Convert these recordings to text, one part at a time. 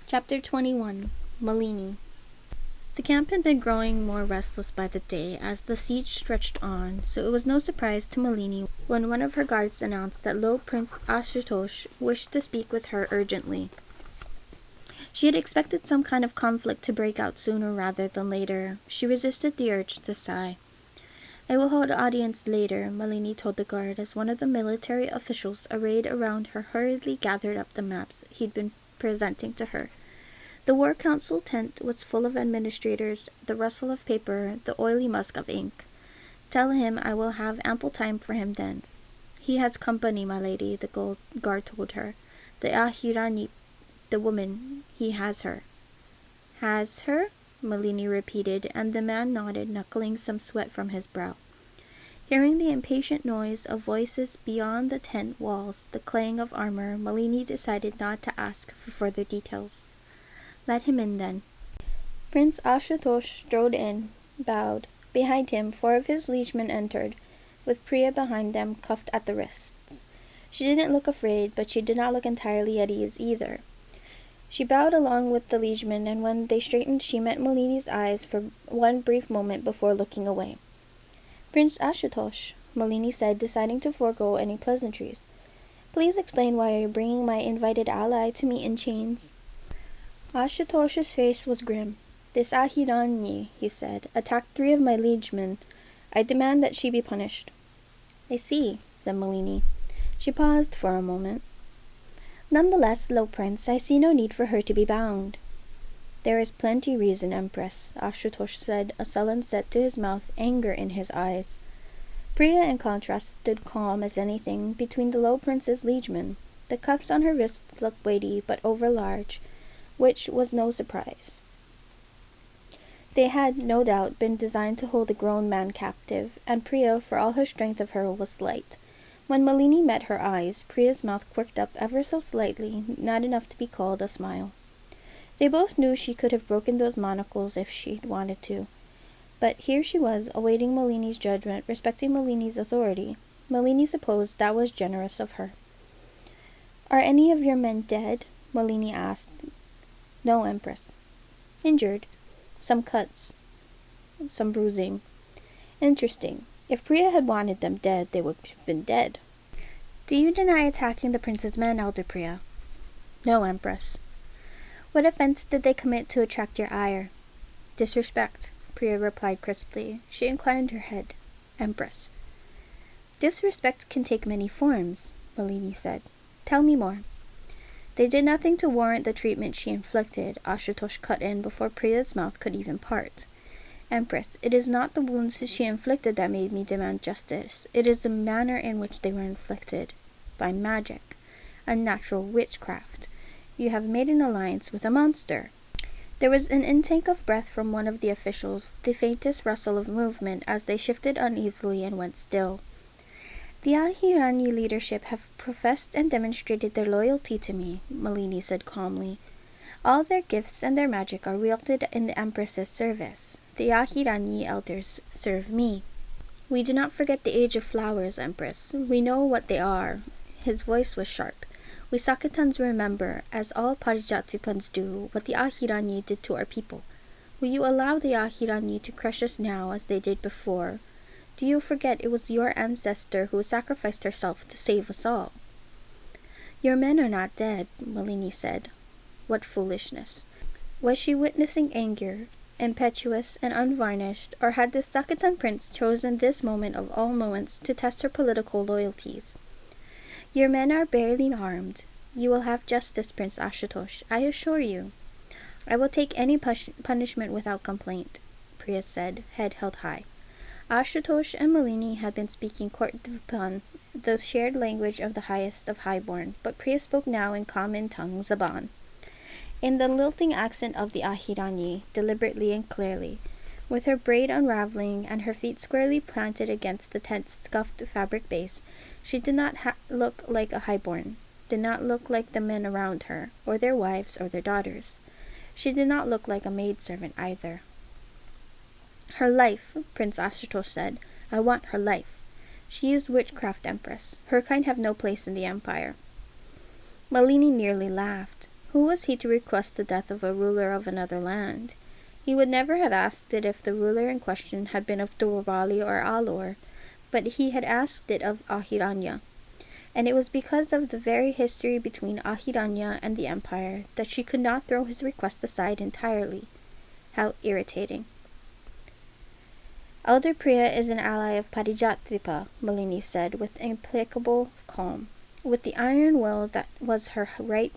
Chapter 21 Malini. The camp had been growing more restless by the day as the siege stretched on, so it was no surprise to Malini when one of her guards announced that Low Prince Ashutosh wished to speak with her urgently. She had expected some kind of conflict to break out sooner rather than later. She resisted the urge to sigh. "I will hold audience later," Malini told the guard as one of the military officials arrayed around her hurriedly gathered up the maps he'd been presenting to her. The War Council tent was full of administrators, the rustle of paper, the oily musk of ink. "Tell him I will have ample time for him then." "He has company, my lady," the guard told her. "The Ahirani, the woman, he has her." "Has her?" Malini repeated, and the man nodded, knuckling some sweat from his brow. Hearing the impatient noise of voices beyond the tent walls, the clang of armor, Malini decided not to ask for further details. "Let him in, then." Prince Ashutosh strode in, bowed. Behind him, 4 of his liegemen entered, with Priya behind them, cuffed at the wrists. She didn't look afraid, but she did not look entirely at ease either. She bowed along with the liegemen, and when they straightened she met Malini's eyes for one brief moment before looking away. "Prince Ashutosh," Malini said, deciding to forego any pleasantries. "Please explain why you're bringing my invited ally to me in chains." Ashutosh's face was grim. "This Ahiranyi," he said, "attacked 3 of my liegemen. I demand that she be punished." "I see," said Malini. She paused for a moment. "Nonetheless, Low Prince, I see no need for her to be bound." "There is plenty reason, Empress," Ashutosh said, a sullen set to his mouth, anger in his eyes. Priya, in contrast, stood calm as anything between the Low Prince's liegemen. The cuffs on her wrists looked weighty but overlarge, which was no surprise. They had, no doubt, been designed to hold a grown man captive, and Priya, for all her strength of her, was slight. When Malini met her eyes, Priya's mouth quirked up ever so slightly, not enough to be called a smile. They both knew she could have broken those monocles if she'd wanted to. But here she was, awaiting Malini's judgment, respecting Malini's authority. Malini supposed that was generous of her. "Are any of your men dead?" Malini asked. "No, Empress." "Injured?" "Some cuts. Some bruising." "Interesting. If Priya had wanted them dead, they would have been dead." "Do you deny attacking the prince's men, Elder Priya?" "No, Empress." "What offense did they commit to attract your ire?" "Disrespect," Priya replied crisply. She inclined her head. "Empress." "Disrespect can take many forms," Malini said. "Tell me more." "They did nothing to warrant the treatment she inflicted," Ashutosh cut in before Priya's mouth could even part. "Empress, it is not the wounds she inflicted that made me demand justice. It is the manner in which they were inflicted. By magic. Unnatural witchcraft. You have made an alliance with a monster." There was an intake of breath from one of the officials, the faintest rustle of movement as they shifted uneasily and went still. "The Ahirani leadership have professed and demonstrated their loyalty to me," Malini said calmly. "All their gifts and their magic are wielded in the Empress's service. The Ahirani elders serve me." "We do not forget the Age of Flowers, Empress. We know what they are." His voice was sharp. "We Sakatans remember, as all Parijatvipans do, what the Ahirani did to our people. Will you allow the Ahirani to crush us now as they did before? Do you forget it was your ancestor who sacrificed herself to save us all?" "Your men are not dead," Malini said. What foolishness. Was she witnessing anger, impetuous and unvarnished, or had this Sakatan prince chosen this moment of all moments to test her political loyalties? "Your men are barely armed. You will have justice, Prince Ashutosh, I assure you." "I will take any punishment without complaint," Priya said, head held high. Ashutosh and Malini had been speaking court Dvipan, the shared language of the highest of highborn, but Priya spoke now in common tongue Zaban, in the lilting accent of the Ahirani, deliberately and clearly. With her braid unraveling and her feet squarely planted against the tent's scuffed fabric base, she did not look like a highborn, did not look like the men around her, or their wives or their daughters. She did not look like a maidservant either. "Her life," Prince Ashutosh said. "I want her life. She used witchcraft, Empress. Her kind have no place in the Empire." Malini nearly laughed. Who was he to request the death of a ruler of another land? He would never have asked it if the ruler in question had been of Durvali or Alor, but he had asked it of Ahiranya. And it was because of the very history between Ahiranya and the Empire that she could not throw his request aside entirely. How irritating. Elder Priya is an ally of Parijatvipa, Malini said with implacable calm, with the iron will that was her right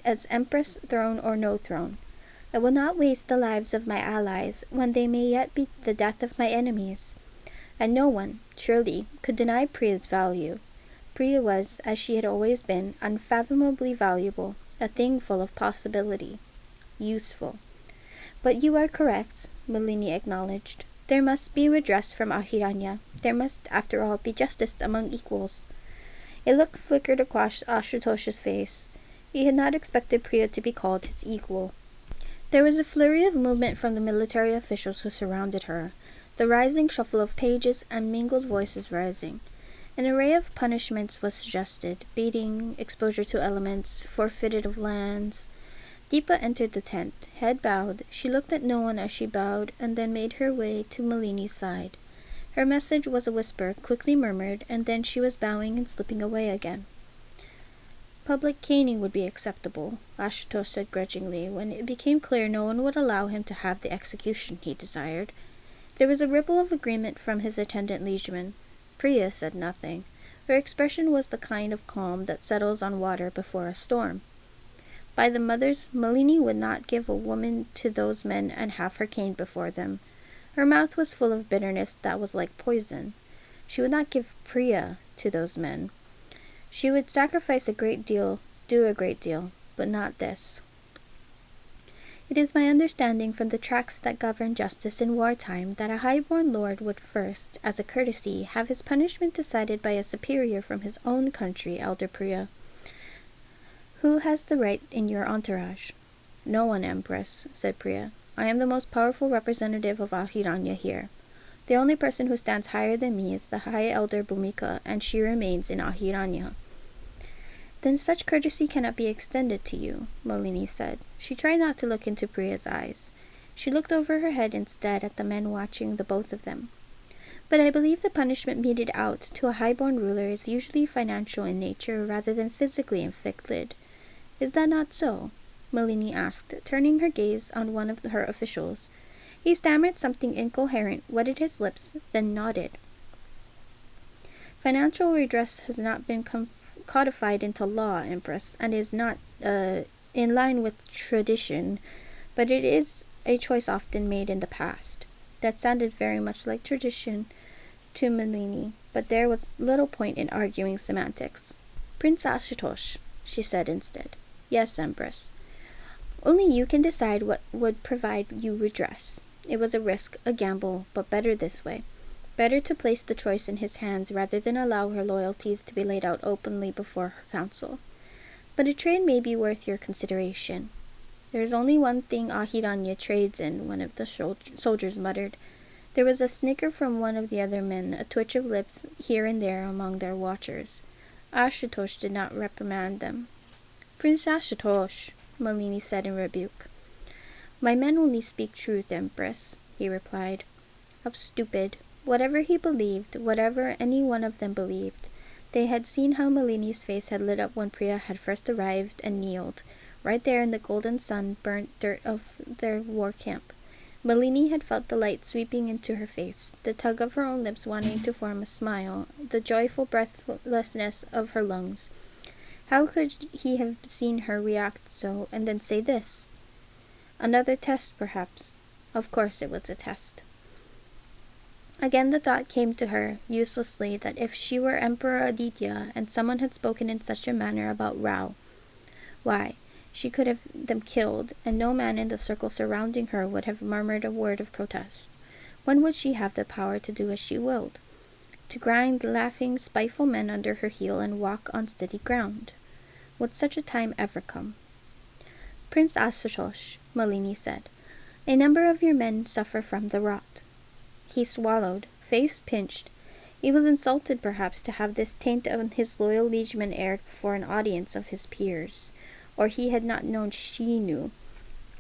as Empress, throne or no throne. I will not waste the lives of my allies when they may yet be the death of my enemies. And no one, surely, could deny Priya's value. Priya was, as she had always been, unfathomably valuable, a thing full of possibility. Useful. But you are correct, Malini acknowledged. There must be redress from Ahiranya. There must, after all, be justice among equals. A look flickered across Ashutosh's face. He had not expected Priya to be called his equal. There was a flurry of movement from the military officials who surrounded her, the rising shuffle of pages and mingled voices rising. An array of punishments was suggested: beating, exposure to elements, forfeited of lands. Deepa entered the tent, head bowed. She looked at no one as she bowed, and then made her way to Malini's side. Her message was a whisper, quickly murmured, and then she was bowing and slipping away again. Public caning would be acceptable, Ashutosh said grudgingly, when it became clear no one would allow him to have the execution he desired. There was a ripple of agreement from his attendant liegemen. Priya said nothing. Her expression was the kind of calm that settles on water before a storm. By the mothers, Malini would not give a woman to those men and have her caned before them. Her mouth was full of bitterness that was like poison. She would not give Priya to those men. She would sacrifice a great deal, do a great deal, but not this. It is my understanding from the tracts that govern justice in wartime that a high-born lord would first, as a courtesy, have his punishment decided by a superior from his own country, Elder Priya. Who has the right in your entourage? No one, Empress, said Priya. I am the most powerful representative of Ahiranya here. The only person who stands higher than me is the High Elder Bhumika, and she remains in Ahiranya. Then such courtesy cannot be extended to you, Malini said. She tried not to look into Priya's eyes. She looked over her head instead at the men watching the both of them. But I believe the punishment meted out to a high-born ruler is usually financial in nature rather than physically inflicted. Is that not so? Malini asked, turning her gaze on one of her officials. He stammered something incoherent, wetted his lips, then nodded. Financial redress has not been codified into law, Empress, and is not in line with tradition, but it is a choice often made in the past. That sounded very much like tradition to Malini, but there was little point in arguing semantics. Prince Ashutosh, she said instead. Yes, Empress. Only you can decide what would provide you redress. It was a risk, a gamble, but better this way. Better to place the choice in his hands rather than allow her loyalties to be laid out openly before her council. But a trade may be worth your consideration. There is only one thing Ahiranya trades in, one of the soldiers muttered. There was a snicker from one of the other men, a twitch of lips here and there among their watchers. Ashutosh did not reprimand them. Prince Ashutosh, Malini said in rebuke. My men only speak truth, Empress, he replied. How stupid. Whatever he believed, whatever any one of them believed, they had seen how Malini's face had lit up when Priya had first arrived and kneeled, right there in the golden sun-burnt dirt of their war camp. Malini had felt the light sweeping into her face, the tug of her own lips wanting to form a smile, the joyful breathlessness of her lungs. How could he have seen her react so, and then say this? Another test, perhaps. Of course it was a test. Again the thought came to her, uselessly, that if she were Emperor Aditya, and someone had spoken in such a manner about Rao, why, she could have them killed, and no man in the circle surrounding her would have murmured a word of protest. When would she have the power to do as she willed? To grind laughing, spiteful men under her heel and walk on steady ground? Would such a time ever come? Prince Ashutosh, Malini said, a number of your men suffer from the rot. He swallowed, face pinched. He was insulted, perhaps, to have this taint of his loyal liegeman aired before an audience of his peers. or he had not known she knew.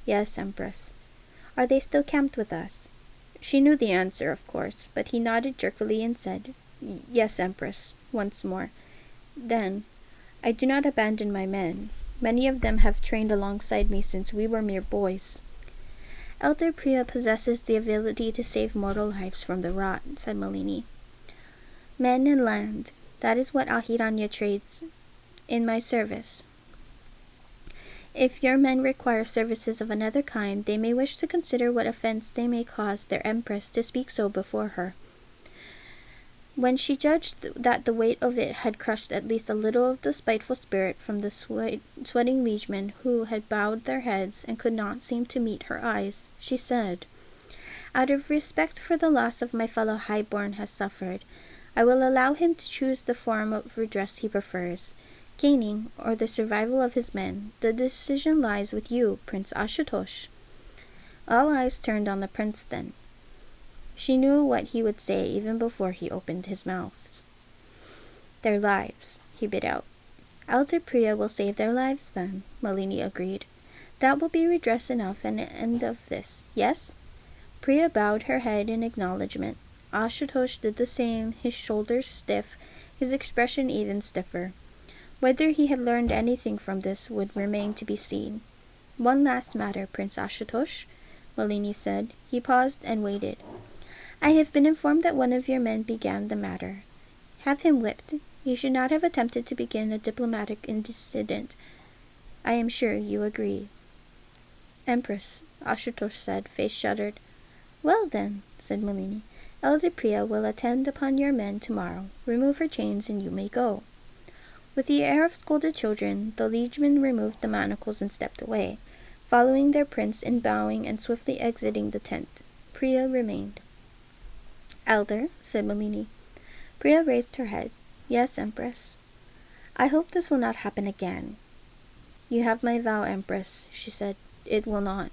Yes, Empress. Are they still camped with us? She knew the answer, of course, but he nodded jerkily and said, Yes, Empress, once more. Then, I do not abandon my men. Many of them have trained alongside me since we were mere boys. Elder Priya possesses the ability to save mortal lives from the rot, said Malini. Men and land, that is what Ahiranya trades in my service. If your men require services of another kind, they may wish to consider what offense they may cause their empress to speak so before her. When she judged that the weight of it had crushed at least a little of the spiteful spirit from the sweating liegemen who had bowed their heads and could not seem to meet her eyes, she said, Out of respect for the loss of my fellow highborn has suffered, I will allow him to choose the form of redress he prefers. Gaining, or the survival of his men, the decision lies with you, Prince Ashutosh. All eyes turned on the prince then. She knew what he would say even before he opened his mouth. Their lives, he bid out. Elder Priya will save their lives then, Malini agreed. That will be redress enough and an end of this, yes? Priya bowed her head in acknowledgement. Ashutosh did the same, his shoulders stiff, his expression even stiffer. Whether he had learned anything from this would remain to be seen. One last matter, Prince Ashutosh, Malini said. He paused and waited. I have been informed that one of your men began the matter. Have him whipped. He should not have attempted to begin a diplomatic incident. I am sure you agree. Empress, Ashutosh said, face shuddered. Well then, said Malini, Elder Priya will attend upon your men tomorrow. Remove her chains and you may go. With the air of scolded children, the liegemen removed the manacles and stepped away, following their prince in bowing and swiftly exiting the tent. Priya remained. Elder, said Malini. Priya raised her head. Yes, Empress. I hope this will not happen again. You have my vow, Empress, she said. It will not.